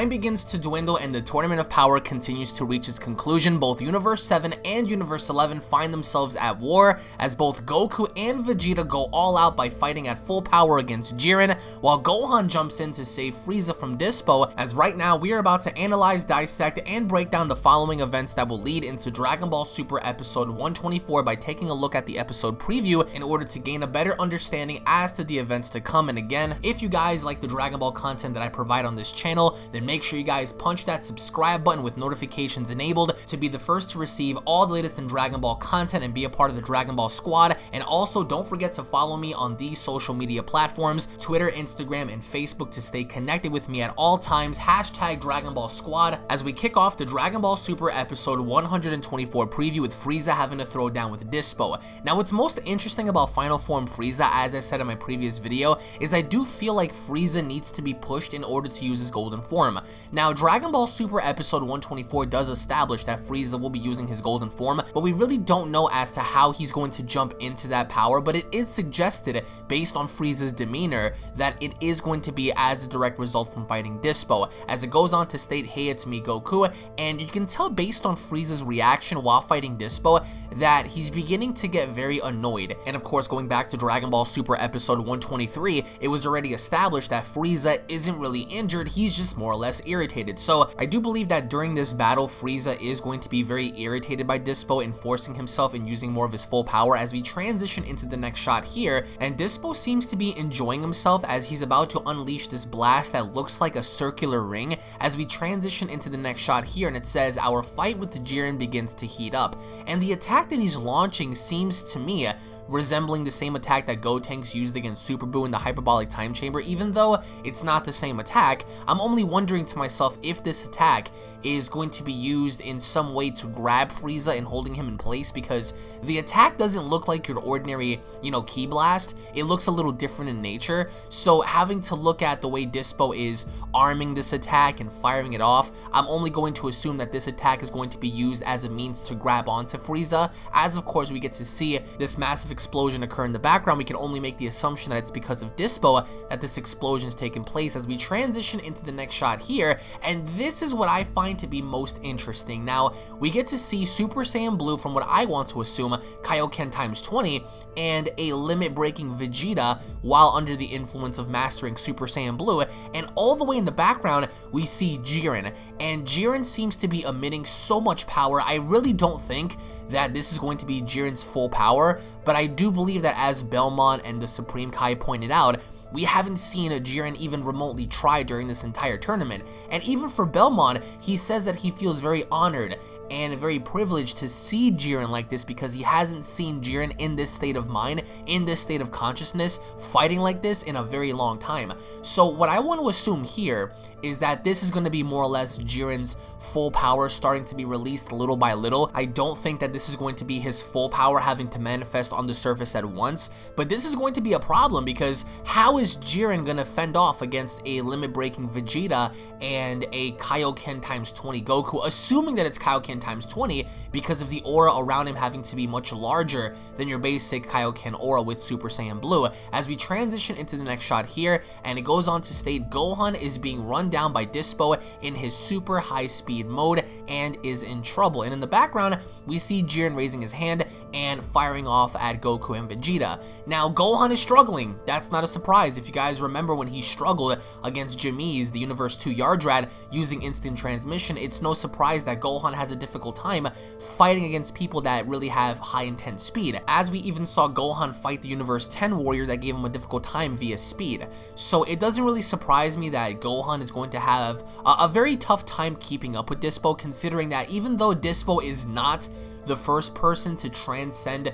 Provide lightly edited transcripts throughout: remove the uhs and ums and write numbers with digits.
time begins to dwindle and the Tournament of Power continues to reach its conclusion, both Universe 7 and Universe 11 find themselves at war as both Goku and Vegeta go all out by fighting at full power against Jiren, while Gohan jumps in to save Frieza from Dyspo, as right now we are about to analyze, dissect, and break down the following events that will lead into Dragon Ball Super Episode 124 by taking a look at the episode preview in order to gain a better understanding as to the events to come. And again, if you guys like the Dragon Ball content that I provide on this channel, then make sure you guys punch that subscribe button with notifications enabled to be the first to receive all the latest in Dragon Ball content and be a part of the Dragon Ball squad. And also don't forget to follow me on these social media platforms, Twitter, Instagram, and Facebook, to stay connected with me at all times, hashtag Dragon Ball Squad, as we kick off the Dragon Ball Super Episode 124 preview with Frieza having to throw down with Dyspo. Now what's most interesting about Final Form Frieza, as I said in my previous video, is I do feel like Frieza needs to be pushed in order to use his golden form. Now Dragon Ball Super Episode 124 does establish that Frieza will be using his golden form, but we really don't know as to how he's going to jump into that power, but it is suggested based on Frieza's demeanor that it is going to be as a direct result from fighting Dyspo, as it goes on to state, "Hey, it's me, Goku," and you can tell based on Frieza's reaction while fighting Dyspo that he's beginning to get very annoyed. And of course, going back to Dragon Ball Super Episode 123, it was already established that Frieza isn't really injured, he's just more or less irritated. So I do believe that during this battle, Frieza is going to be very irritated by Dyspo and forcing himself and using more of his full power as we transition into the next shot here, and Dyspo seems to be enjoying himself as he's about to unleash this blast that looks like a circular ring as we transition into the next shot here, and it says, "Our fight with Jiren begins to heat up," and the attack that he's launching seems to me resembling the same attack that Gotenks used against Super Buu in the Hyperbolic Time Chamber. Even though it's not the same attack, I'm only wondering to myself if this attack is going to be used in some way to grab Frieza and holding him in place, because the attack doesn't look like your ordinary, Ki Blast. It looks a little different in nature, so having to look at the way Dyspo is arming this attack and firing it off, I'm only going to assume that this attack is going to be used as a means to grab onto Frieza. As of course we get to see this massive explosion occur in the background, we can only make the assumption that it's because of Dyspo that this explosion is taking place as we transition into the next shot here, and this is what I find to be most interesting. Now, we get to see Super Saiyan Blue from what I want to assume Kaioken times 20 and a limit-breaking Vegeta while under the influence of mastering Super Saiyan Blue, and all the way in the background we see Jiren, and Jiren seems to be emitting so much power. I really don't think that this is going to be Jiren's full power, but I do believe that, as Belmont and the Supreme Kai pointed out, we haven't seen Jiren even remotely try during this entire tournament. And even for Belmont, he says that he feels very honored and very privileged to see Jiren like this because he hasn't seen Jiren in this state of mind, in this state of consciousness, fighting like this in a very long time. So what I want to assume here is that this is going to be more or less Jiren's full power starting to be released little by little. I don't think that this is going to be his full power having to manifest on the surface at once, but this is going to be a problem because how is Jiren going to fend off against a limit-breaking Vegeta and a Kaioken times 20 Goku, assuming that it's Kaioken times 20 because of the aura around him having to be much larger than your basic Kaioken aura with Super Saiyan Blue, as we transition into the next shot here, and it goes on to state Gohan is being run down by Dyspo in his super high speed mode and is in trouble. And in the background, we see Jiren raising his hand and firing off at Goku and Vegeta. Now, Gohan is struggling. That's not a surprise. If you guys remember when he struggled against Jamise, the Universe 2 Yardrat, using instant transmission, it's no surprise that Gohan has a difficult time fighting against people that really have high intense speed, as we even saw Gohan fight the Universe 10 warrior that gave him a difficult time via speed. So it doesn't really surprise me that Gohan is going to have a very tough time keeping up with Dyspo, considering that even though Dyspo is not the first person to transcend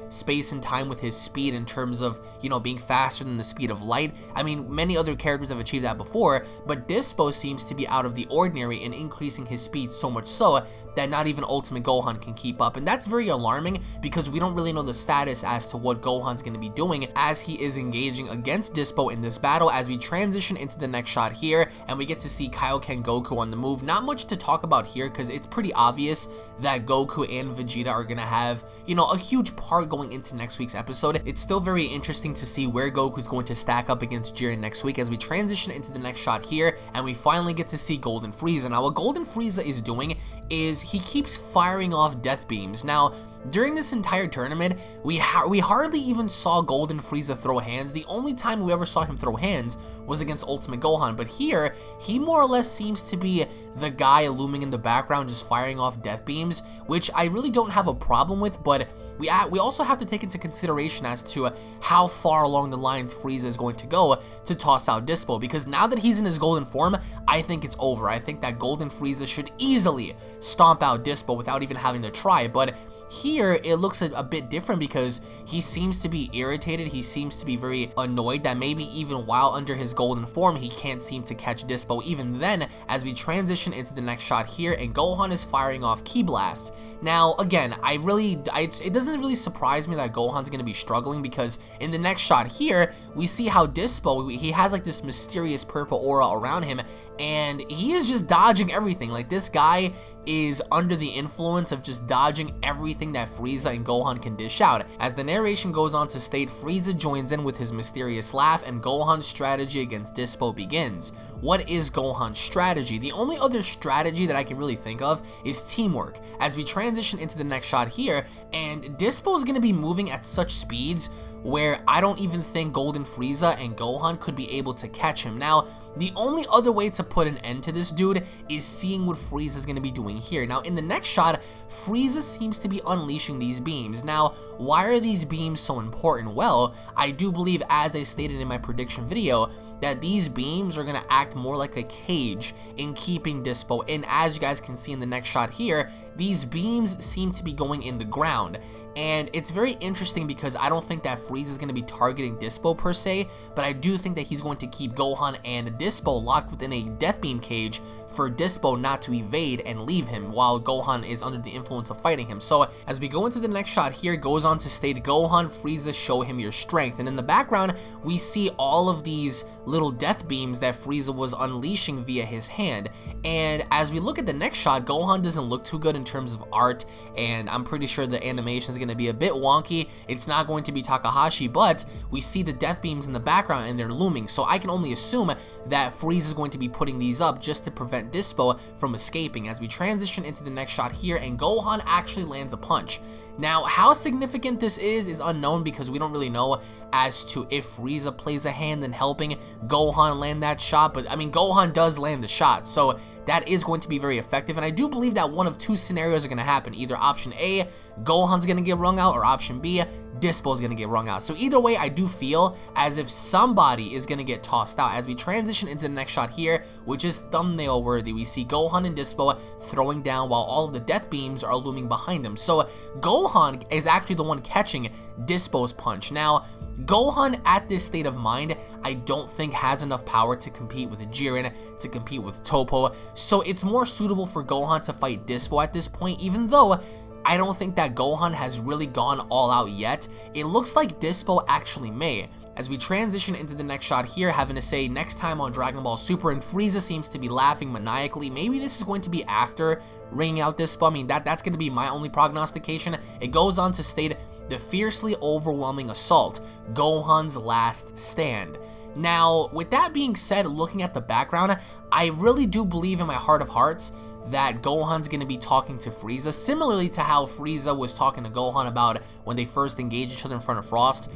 space and time with his speed in terms of, being faster than the speed of light. I mean, many other characters have achieved that before, but Dyspo seems to be out of the ordinary in increasing his speed so much so that not even Ultimate Gohan can keep up. And that's very alarming because we don't really know the status as to what Gohan's going to be doing as he is engaging against Dyspo in this battle, as we transition into the next shot here and we get to see Kaioken Goku on the move. Not much to talk about here because it's pretty obvious that Goku and Vegeta are going to have, a huge huge part going into next week's episode. It's still very interesting to see where Goku's going to stack up against Jiren next week as we transition into the next shot here, and we finally get to see Golden Frieza. Now, what Golden Frieza is doing is he keeps firing off death beams. Now, during this entire tournament, we hardly even saw Golden Frieza throw hands. The only time we ever saw him throw hands was against Ultimate Gohan, but here, he more or less seems to be the guy looming in the background just firing off death beams, which I really don't have a problem with, but we also have to take into consideration as to how far along the lines Frieza is going to go to toss out Dyspo, because now that he's in his golden form, I think it's over. I think that Golden Frieza should easily stomp out Dyspo without even having to try, but here, it looks a bit different because he seems to be irritated. He seems to be very annoyed that maybe even while under his golden form, he can't seem to catch Dyspo. Even then, as we transition into the next shot here, and Gohan is firing off Ki Blast. Now, again, it doesn't really surprise me that Gohan's going to be struggling because in the next shot here, we see how Dyspo, he has like this mysterious purple aura around him, and he is just dodging everything. Like, this guy is under the influence of just dodging everything that Frieza and Gohan can dish out. As the narration goes on to state, Frieza joins in with his mysterious laugh and Gohan's strategy against Dyspo begins. What is Gohan's strategy? The only other strategy that I can really think of is teamwork. As we transition into the next shot here, and Dyspo is going to be moving at such speeds where I don't even think Golden Frieza and Gohan could be able to catch him. Now, the only other way to put an end to this dude is seeing what Frieza is going to be doing here. Now, in the next shot, Frieza seems to be unleashing these beams. Now, why are these beams so important? Well, I do believe, as I stated in my prediction video, that these beams are going to act more like a cage in keeping Dyspo in. As you guys can see in the next shot here, these beams seem to be going in the ground. And it's very interesting because I don't think that Frieza is going to be targeting Dyspo per se, but I do think that he's going to keep Gohan and Dyspo locked within a death beam cage for Dyspo not to evade and leave him while Gohan is under the influence of fighting him. So as we go into the next shot here, it goes on to state, Gohan, Frieza, show him your strength. And in the background, we see all of these little death beams that Frieza was unleashing via his hand. And as we look at the next shot, Gohan doesn't look too good in terms of art, and I'm pretty sure the animation is going to be a bit wonky. It's not going to be Takahashi, but we see the death beams in the background and they're looming, so I can only assume that Frieza is going to be putting these up just to prevent Dyspo from escaping. As we transition into the next shot here, and Gohan actually lands a punch. Now, how significant this is unknown because we don't really know as to if Frieza plays a hand in helping Gohan land that shot, but I mean, Gohan does land the shot, so that is going to be very effective, and I do believe that one of two scenarios are going to happen. Either option A, Gohan's going to get wrung out, or option B, Dyspo's going to get wrung out. So either way, I do feel as if somebody is going to get tossed out. As we transition into the next shot here, which is thumbnail worthy, we see Gohan and Dyspo throwing down while all of the death beams are looming behind them. So Gohan is actually the one catching Dyspo's punch. Now, Gohan at this state of mind, I don't think has enough power to compete with Jiren, to compete with Toppo, so it's more suitable for Gohan to fight Dyspo at this point, even though I don't think that Gohan has really gone all out yet. It looks like Dyspo actually may. As we transition into the next shot here, having to say next time on Dragon Ball Super, and Frieza seems to be laughing maniacally. Maybe this is going to be after ringing out Dyspo. I mean, that's going to be my only prognostication. It goes on to state, the fiercely overwhelming assault, Gohan's last stand. Now, with that being said, looking at the background, I really do believe in my heart of hearts that Gohan's going to be talking to Frieza, similarly to how Frieza was talking to Gohan about when they first engaged each other in front of Frost.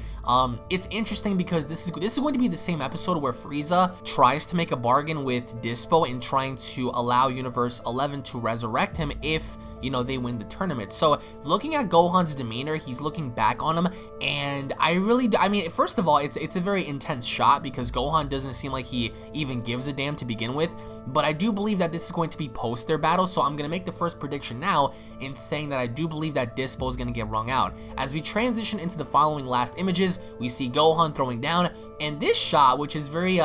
It's interesting because this is going to be the same episode where Frieza tries to make a bargain with Dyspo in trying to allow Universe 11 to resurrect him if, you know, they win the tournament. So looking at Gohan's demeanor, he's looking back on him, and I mean, first of all, it's a very intense shot because Gohan doesn't seem like he even gives a damn to begin with, but I do believe that this is going to be post their battle, so I'm going to make the first prediction now in saying that I do believe that Dyspo is going to get wrung out. As we transition into the following last images, we see Gohan throwing down, and this shot, which is very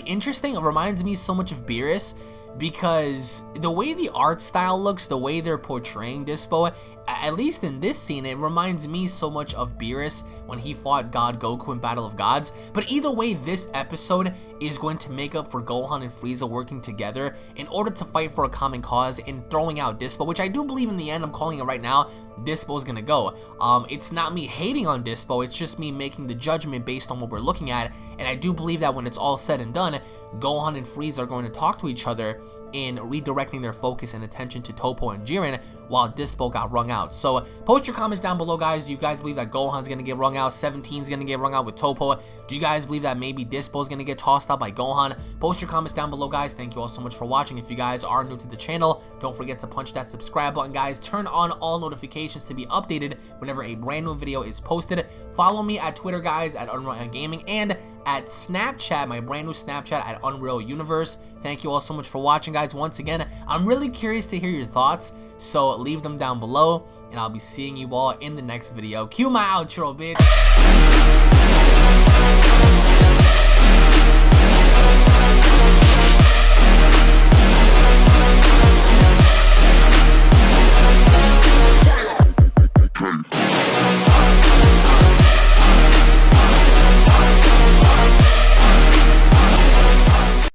interesting, it reminds me so much of Beerus, because the way the art style looks, the way they're portraying Dyspo, at least in this scene, it reminds me so much of Beerus when he fought God Goku in Battle of Gods. But either way, this episode is going to make up for Gohan and Frieza working together in order to fight for a common cause and throwing out Dyspo, which I do believe in the end, I'm calling it right now, Dyspo is gonna go. It's not me hating on Dyspo, it's just me making the judgment based on what we're looking at, and I do believe that when it's all said and done, Gohan and Frieza are going to talk to each other in redirecting their focus and attention to Toppo and Jiren while Dyspo got wrung out. So post your comments down below, guys. Do you guys believe that Gohan's gonna get wrung out, 17's gonna get wrung out with Toppo? Do you guys believe that maybe Dyspo's gonna get tossed out by Gohan? Post your comments down below, guys. Thank you all so much for watching. If you guys are new to the channel, don't forget to punch that subscribe button, guys. Turn on all notifications to be updated whenever a brand new video is posted. Follow me at Twitter, guys, at UnrealEntGaming, and at Snapchat, my brand new Snapchat at Unreal Universe. Thank you all so much for watching, guys. Once again, I'm really curious to hear your thoughts, so leave them down below, and I'll be seeing you all in the next video. Cue my outro, bitch.